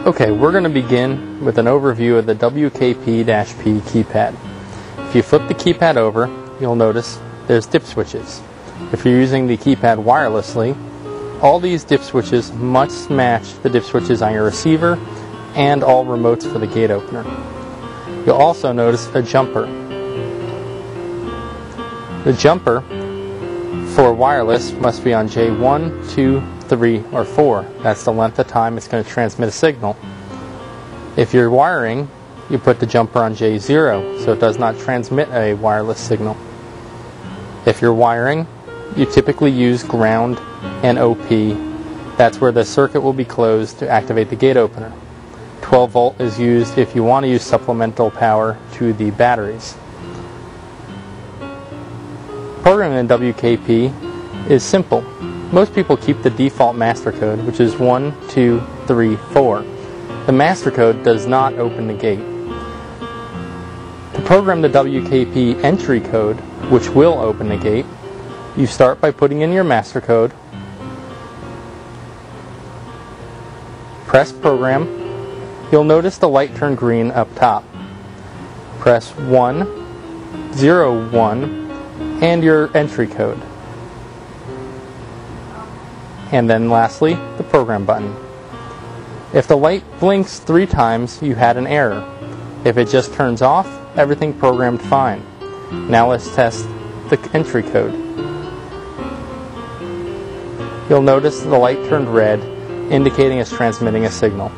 Okay, we're going to begin with an overview of the WKP-P Keypad. If you flip the keypad over, you'll notice there's dip switches. If you're using the keypad wirelessly, all these dip switches must match the dip switches on your receiver and all remotes for the gate opener. You'll also notice a jumper. The jumper for wireless must be on J1, 2, 3, or 4. That's the length of time it's going to transmit a signal. If you're wiring, you put the jumper on J0 so it does not transmit a wireless signal. If you're wiring, you typically use ground and OP. That's where the circuit will be closed to activate the gate opener. 12 volt is used if you want to use supplemental power to the batteries. Programming in WKP is simple. Most people keep the default master code, which is 1, 2, 3, 4. The master code does not open the gate. To program the WKP entry code, which will open the gate, you start by putting in your master code, press program. You'll notice the light turn green up top. Press 1, 0, 1, and your entry code. And then lastly, the program button. If the light blinks 3 times, you had an error. If it just turns off, everything programmed fine. Now let's test the entry code. You'll notice the light turned red, indicating it's transmitting a signal.